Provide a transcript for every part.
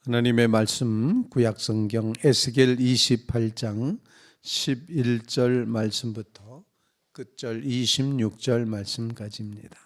하나님의 말씀 구약성경 에스겔 28장 11절 말씀부터 끝절 26절 말씀까지입니다.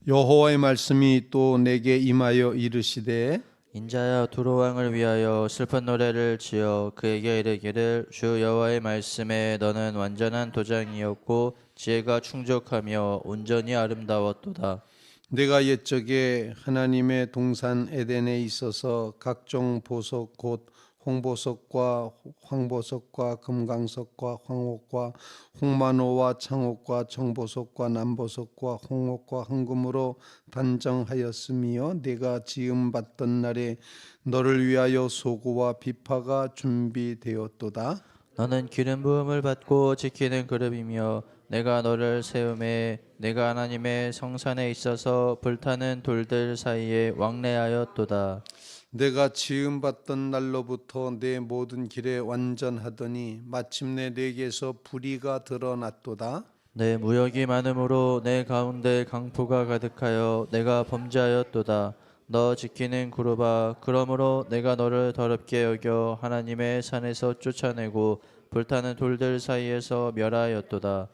여호와의 말씀이 또 내게 임하여 이르시되 인자야 두로 왕을 위하여 슬픈 노래를 지어 그에게 이르기를 주 여호와의 말씀에 너는 완전한 도장이었고 지혜가 충족하며 온전히 아름다웠도다. 내가 옛적에 하나님의 동산 에덴에 있어서 각종 보석 곧 홍보석과 황보석과 금강석과 황옥과 홍만호와 창옥과 정보석과 남보석과 홍옥과 황금으로 단정하였으며 내가 지음 받던 날에 너를 위하여 소고와 비파가 준비되었도다. 너는 기름 부음을 받고 지키는 그룹이며 내가 너를 세움에 내가 하나님의 성산에 있어서 불타는 돌들 사이에 왕래하였도다. 내가 지음 받던 날로부터 내 모든 길에 완전하더니 마침내 내게서 불의가 드러났도다. 내 무역이 많으므로 내 가운데 강포가 가득하여 내가 범죄하였도다. 너 지키는 그룹아, 그러므로 내가 너를 더럽게 여겨 하나님의 산에서 쫓아내고 불타는 돌들 사이에서 멸하였도다.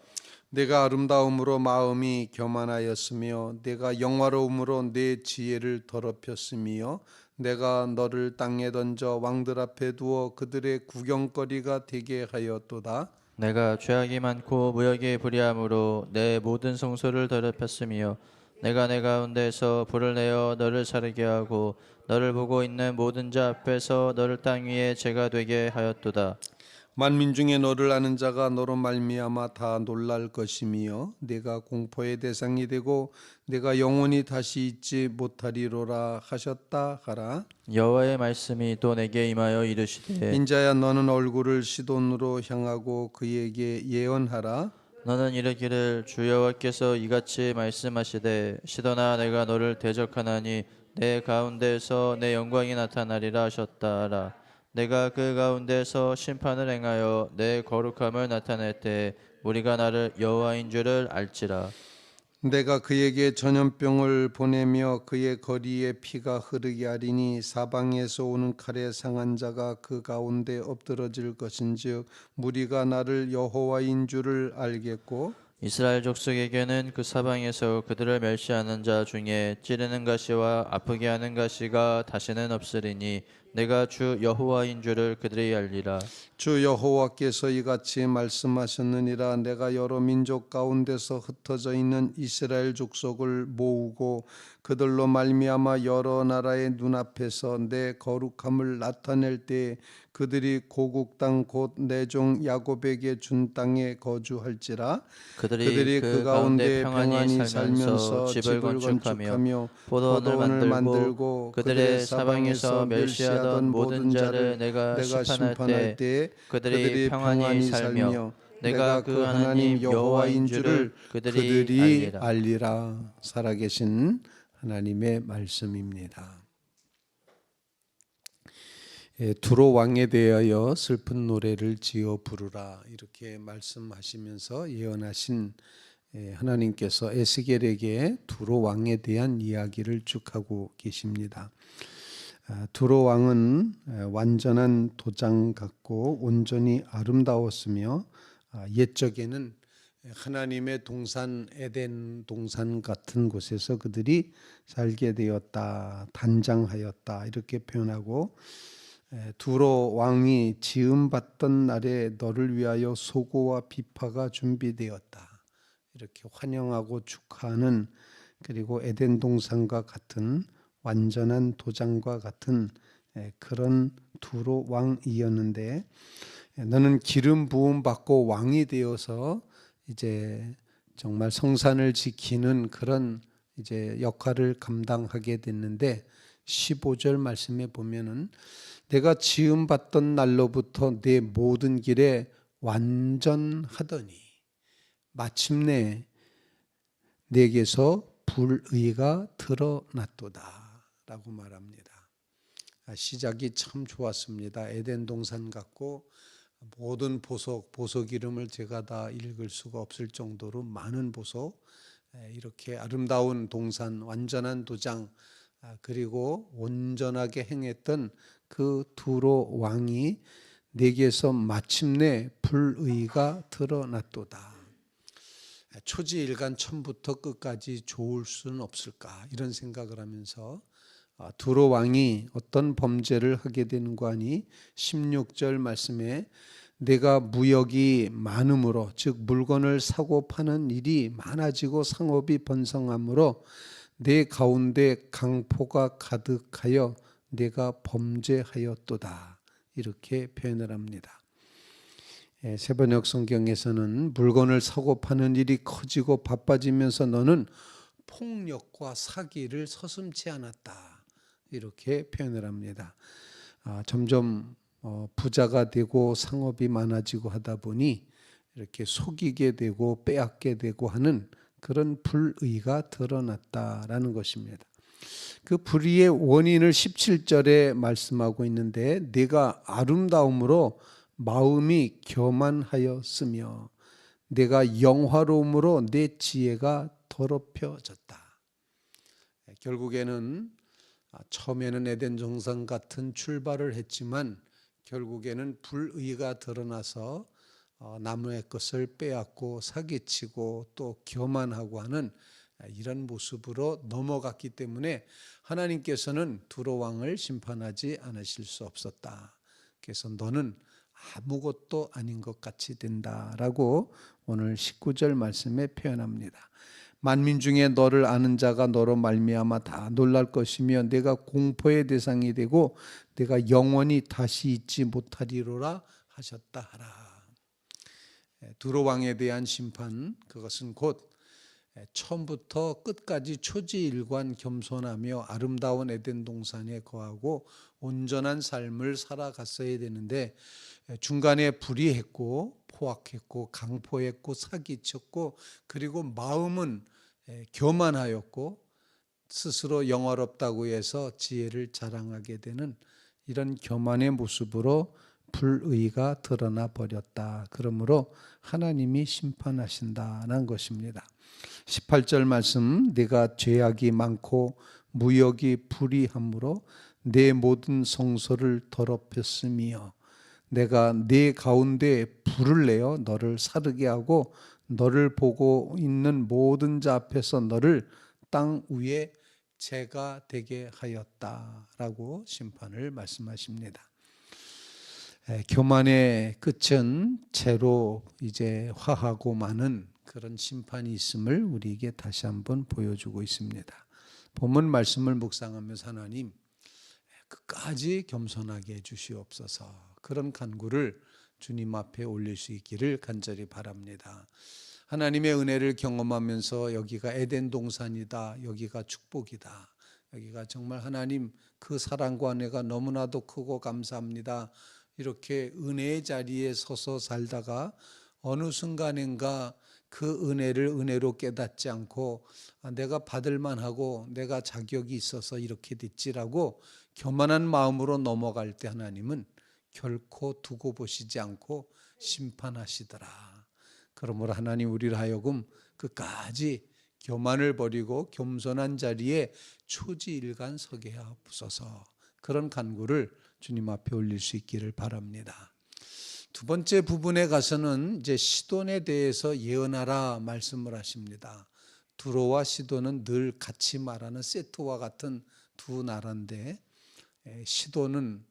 내가 아름다움으로 마음이 교만하였으며 내가 영화로움으로 내 지혜를 더럽혔으며 내가 너를 땅에 던져 왕들 앞에 두어 그들의 구경거리가 되게 하였도다. 내가 죄악이 많고 무역이 불의함으로 내 모든 성소를 더럽혔으며 내가 내 가운데서 불을 내어 너를 사르게 하고 너를 보고 있는 모든 자 앞에서 너를 땅 위에 죄가 되게 하였도다. 만민 중에 너를 아는 자가 너로 말미암아 다 놀랄 것이며 내가 공포의 대상이 되고 내가 영원히 다시 잊지 못하리로라 하셨다 하라. 여호와의 말씀이 또 내게 임하여 이르시되 인자야 너는 얼굴을 시돈으로 향하고 그에게 예언하라. 너는 이르기를 주 여호와께서 이같이 말씀하시되 시도나 내가 너를 대적하나니 내 가운데서 내 영광이 나타나리라 하셨다 하라. 내가 그 가운데서 심판을 행하여 내 거룩함을 나타낼 때 우리가 나를 여호와인 줄을 알지라. 내가 그에게 전염병을 보내며 그의 거리에 피가 흐르게 하리니 사방에서 오는 칼에 상한 자가 그 가운데 엎드러질 것인즉 무리가 나를 여호와인 줄을 알겠고 이스라엘 족속에게는 그 사방에서 그들을 멸시하는 자 중에 찌르는 가시와 아프게 하는 가시가 다시는 없으리니 내가 주 여호와인 줄을 그들이 알리라. 주 여호와께서 이같이 말씀하셨느니라. 내가 여러 민족 가운데서 흩어져 있는 이스라엘 족속을 모으고 그들로 말미암아 여러 나라의 눈앞에서 내 거룩함을 나타낼 때 그들이 고국 땅 곧 내 종 야곱에게 준 땅에 거주할지라. 그들이 그 가운데 평안히 살면서 집을 건축하며 포도원을 만들고 그들의 사방에서 멸시하던 모든 자를 내가 심판할 때 그들이 평안히 살며 내가 그 하나님 여호와인 줄을 그들이 알리라. 살아계신 하나님의 말씀입니다. 두로 왕에 대하여 슬픈 노래를 지어 부르라 이렇게 말씀하시면서 예언하신 하나님께서 에스겔에게 두로 왕에 대한 이야기를 쭉 하고 계십니다. 두로 왕은 완전한 도장 같고 온전히 아름다웠으며 옛적에는 하나님의 동산 에덴 동산 같은 곳에서 그들이 살게 되었다, 단장하였다 이렇게 표현하고 두로 왕이 지음 받던 날에 너를 위하여 소고와 비파가 준비되었다 이렇게 환영하고 축하하는, 그리고 에덴 동산과 같은 완전한 도장과 같은 그런 두로 왕이었는데 너는 기름 부음 받고 왕이 되어서 이제 정말 성산을 지키는 그런 이제 역할을 감당하게 됐는데 15절 말씀에 보면은 내가 지음 받던 날로부터 내 모든 길에 완전하더니 마침내 내게서 불의가 드러났도다 라고 말합니다. 시작이 참 좋았습니다. 에덴 동산 같고 모든 보석 이름을 제가 다 읽을 수가 없을 정도로 많은 보석, 이렇게 아름다운 동산, 완전한 도장, 그리고 온전하게 행했던 그 두로 왕이 내게서 마침내 불의가 드러났도다. 초지일간 처음부터 끝까지 좋을 수는 없을까 이런 생각을 하면서 두로 왕이 어떤 범죄를 하게 되는가 하니 16절 말씀에 내가 무역이 많음으로 즉 물건을 사고 파는 일이 많아지고 상업이 번성함으로 내 가운데 강포가 가득하여 내가 범죄하였도다 이렇게 표현을 합니다. 세번역 성경에서는 물건을 사고 파는 일이 커지고 바빠지면서 너는 폭력과 사기를 서슴지 않았다 이렇게 표현을 합니다. 점점 부자가 되고 상업이 많아지고 하다 보니 이렇게 속이게 되고 빼앗게 되고 하는 그런 불의가 드러났다라는 것입니다. 그 불의의 원인을 17절에 말씀하고 있는데 내가 아름다움으로 마음이 교만하였으며 내가 영화로움으로 내 지혜가 더럽혀졌다. 결국에는 처음에는 에덴 동산 같은 출발을 했지만 결국에는 불의가 드러나서 남의 것을 빼앗고 사기치고 또 교만하고 하는 이런 모습으로 넘어갔기 때문에 하나님께서는 두로 왕을 심판하지 않으실 수 없었다. 그래서 너는 아무것도 아닌 것 같이 된다라고 오늘 19절 말씀에 표현합니다. 만민 중에 너를 아는 자가 너로 말미암아 다 놀랄 것이며 내가 공포의 대상이 되고 내가 영원히 다시 잊지 못하리로라 하셨다 하라. 두로 왕에 대한 심판 그것은 곧 처음부터 끝까지 초지일관 겸손하며 아름다운 에덴 동산에 거하고 온전한 삶을 살아갔어야 되는데 중간에 불의했고 포악했고 강포했고 사기쳤고 그리고 마음은 교만하였고 스스로 영화롭다고 해서 지혜를 자랑하게 되는 이런 교만의 모습으로 불의가 드러나 버렸다. 그러므로 하나님이 심판하신다는 것입니다. 18절 말씀 내가 죄악이 많고 무역이 불의함으로 내 모든 성소를 더럽혔으며 내가 네 가운데 불을 내어 너를 사르게 하고 너를 보고 있는 모든 자 앞에서 너를 땅 위에 재가 되게 하였다라고 심판을 말씀하십니다. 교만의 끝은 재로 이제 화하고 마는 그런 심판이 있음을 우리에게 다시 한번 보여주고 있습니다. 본문 말씀을 묵상하면서 하나님 끝까지 겸손하게 해주시옵소서. 그런 간구를 주님 앞에 올릴 수 있기를 간절히 바랍니다. 하나님의 은혜를 경험하면서 여기가 에덴 동산이다, 여기가 축복이다, 여기가 정말 하나님 그 사랑과 은혜가 너무나도 크고 감사합니다. 이렇게 은혜의 자리에 서서 살다가 어느 순간인가 그 은혜를 은혜로 깨닫지 않고 내가 받을 만하고 내가 자격이 있어서 이렇게 됐지라고 교만한 마음으로 넘어갈 때 하나님은 결코 두고 보시지 않고 심판하시더라. 그러므로 하나님 우리를 하여금 끝까지 교만을 버리고 겸손한 자리에 초지일간 서게 하옵소서. 그런 간구를 주님 앞에 올릴 수 있기를 바랍니다. 두 번째 부분에 가서는 이제 시돈에 대해서 예언하라 말씀을 하십니다. 두로와 시돈은 늘 같이 말하는 세트와 같은 두 나라인데 시돈은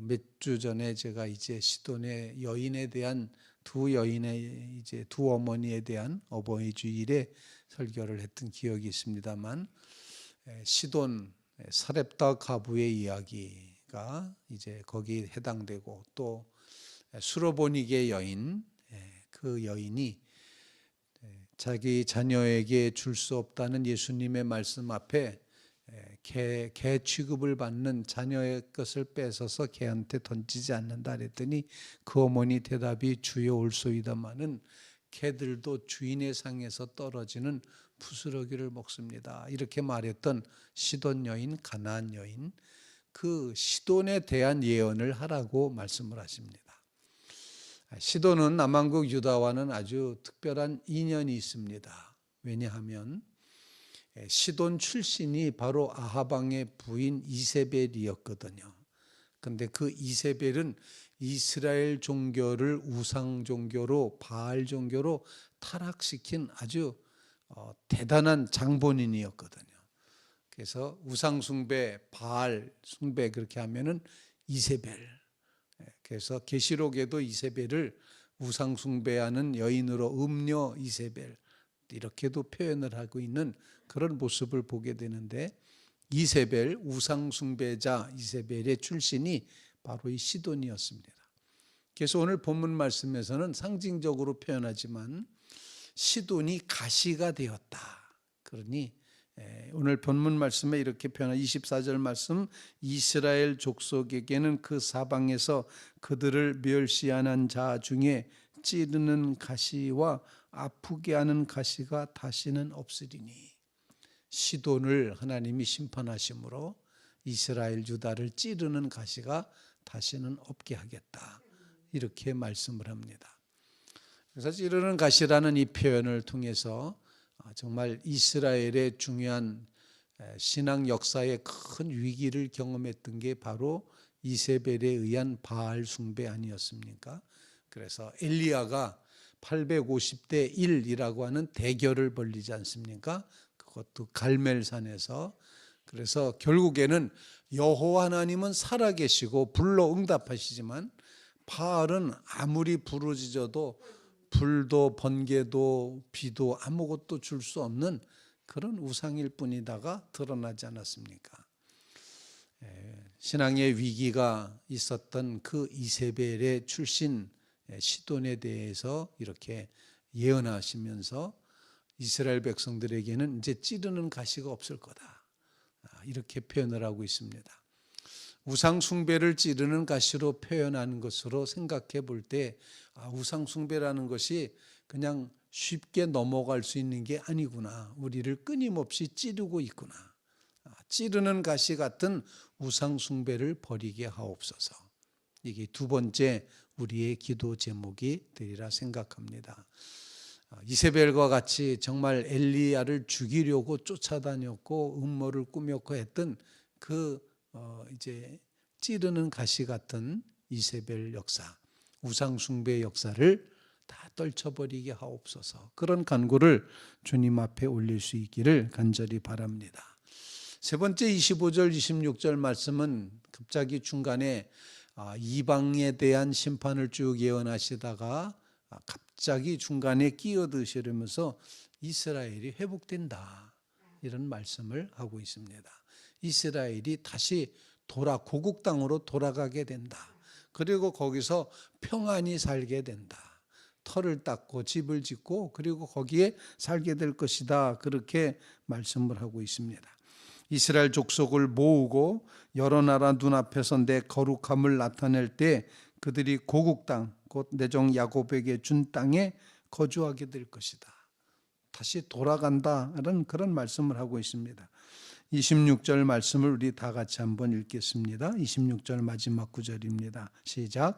몇 주 전에 제가 이제 시돈의 여인에 대한 두 여인의 이제 두 어머니에 대한 어버이 주일에 설교를 했던 기억이 있습니다만 시돈 사렙다 가부의 이야기가 이제 거기에 해당되고 또 수로보니게 여인 그 여인이 자기 자녀에게 줄 수 없다는 예수님의 말씀 앞에 개 취급을 받는 자녀의 것을 뺏어서 개한테 던지지 않는다 그랬더니 그 어머니 대답이 주여 올소이다마는 개들도 주인의 상에서 떨어지는 부스러기를 먹습니다. 이렇게 말했던 시돈 여인, 가나안 여인, 그 시돈에 대한 예언을 하라고 말씀을 하십니다. 시돈은 남왕국 유다와는 아주 특별한 인연이 있습니다. 왜냐하면 시돈 출신이 바로 아합 왕의 부인 이세벨이었거든요. 근데 그 이세벨은 이스라엘 종교를 우상 종교로, 바알 종교로 타락시킨 아주 대단한 장본인이었거든요. 그래서 우상 숭배, 바알 숭배 그렇게 하면은 이세벨. 그래서 계시록에도 이세벨을 우상 숭배하는 여인으로 음녀 이세벨 이렇게도 표현을 하고 있는 그런 모습을 보게 되는데, 이세벨, 우상 숭배자 이세벨의 출신이 바로 이 시돈이었습니다. 그래서 오늘 본문 말씀에서는 상징적으로 표현하지만 시돈이 가시가 되었다. 그러니 오늘 본문 말씀에 이렇게 표현한 24절 말씀, 이스라엘 족속에게는 그 사방에서 그들을 멸시하는 자 중에 찌르는 가시와 아프게 하는 가시가 다시는 없으리니, 시돈을 하나님이 심판하심으로 이스라엘 유다를 찌르는 가시가 다시는 없게 하겠다, 이렇게 말씀을 합니다. 그래서 찌르는 가시라는 이 표현을 통해서 정말 이스라엘의 중요한 신앙 역사의 큰 위기를 경험했던 게 바로 이세벨에 의한 바알 숭배 아니었습니까? 그래서 엘리야가 850대 1이라고 하는 대결을 벌이지 않습니까? 그것도 갈멜산에서. 그래서 결국에는 여호와 하나님은 살아계시고 불로 응답하시지만 바알은 아무리 부르짖어도 불도 번개도 비도 아무것도 줄 수 없는 그런 우상일 뿐이다가 드러나지 않았습니까? 신앙의 위기가 있었던 그 이세벨의 출신 시돈에 대해서 이렇게 예언하시면서 이스라엘 백성들에게는 이제 찌르는 가시가 없을 거다, 이렇게 표현을 하고 있습니다. 우상 숭배를 찌르는 가시로 표현하는 것으로 생각해 볼 때 우상 숭배라는 것이 그냥 쉽게 넘어갈 수 있는 게 아니구나, 우리를 끊임없이 찌르고 있구나, 찌르는 가시 같은 우상 숭배를 버리게 하옵소서. 이게 두 번째 우리의 기도 제목이 되리라 생각합니다. 이세벨과 같이 정말 엘리야를 죽이려고 쫓아다녔고 음모를 꾸몄고 했던 그 이제 찌르는 가시 같은 이세벨 역사, 우상 숭배의 역사를 다 떨쳐버리게 하옵소서. 그런 간구를 주님 앞에 올릴 수 있기를 간절히 바랍니다. 세 번째 25절 26절 말씀은 갑자기 중간에 이방에 대한 심판을 쭉 예언하시다가 갑자기 중간에 끼어드시면서 이스라엘이 회복된다, 이런 말씀을 하고 있습니다. 이스라엘이 다시 고국 땅으로 돌아가게 된다. 그리고 거기서 평안히 살게 된다. 터를 닦고 집을 짓고 그리고 거기에 살게 될 것이다, 그렇게 말씀을 하고 있습니다. 이스라엘 족속을 모으고 여러 나라 눈앞에서 내 거룩함을 나타낼 때 그들이 고국 땅, 곧 내 종 야곱에게 준 땅에 거주하게 될 것이다. 다시 돌아간다는 그런 말씀을 하고 있습니다. 26절 말씀을 우리 다 같이 한번 읽겠습니다. 26절 마지막 구절입니다. 시작.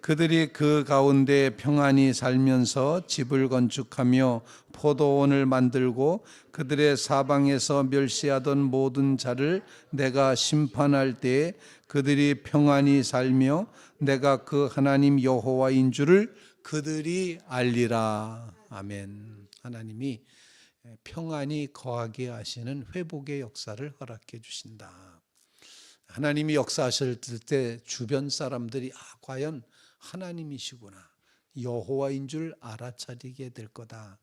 그들이 그 가운데 평안히 살면서 집을 건축하며 포도원을 만들고 그들의 사방에서 멸시하던 모든 자를 내가 심판할 때에 그들이 평안히 살며 내가 그 하나님 여호와인 줄을 그들이 알리라. 아멘. 하나님이 평안히 거하게 하시는 회복의 역사를 허락해 주신다. 하나님이 역사하실 때 주변 사람들이 과연 하나님이시구나, 여호와인 줄 알아차리게 될 거다.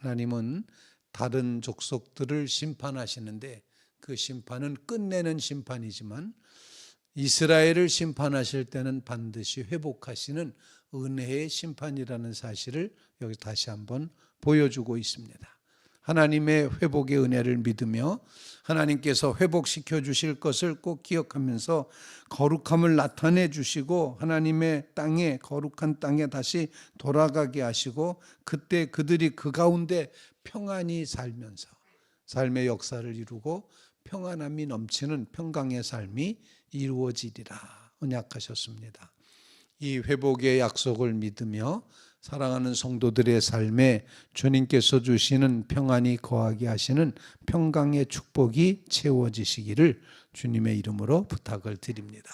하나님은 다른 족속들을 심판하시는데 그 심판은 끝내는 심판이지만 이스라엘을 심판하실 때는 반드시 회복하시는 은혜의 심판이라는 사실을 여기 다시 한번 보여주고 있습니다. 하나님의 회복의 은혜를 믿으며 하나님께서 회복시켜 주실 것을 꼭 기억하면서 거룩함을 나타내 주시고 하나님의 땅에, 거룩한 땅에 다시 돌아가게 하시고 그때 그들이 그 가운데 평안히 살면서 삶의 역사를 이루고 평안함이 넘치는 평강의 삶이 이루어지리라 언약하셨습니다. 이 회복의 약속을 믿으며 사랑하는 성도들의 삶에 주님께서 주시는 평안이 거하게 하시는 평강의 축복이 채워지시기를 주님의 이름으로 부탁을 드립니다.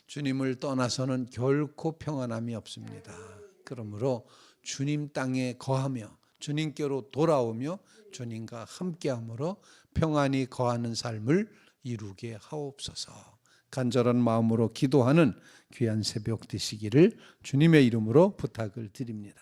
주님을 떠나서는 결코 평안함이 없습니다. 그러므로 주님 땅에 거하며 주님께로 돌아오며 주님과 함께함으로 평안이 거하는 삶을 이루게 하옵소서. 간절한 마음으로 기도하는 귀한 새벽 되시기를 주님의 이름으로 부탁을 드립니다.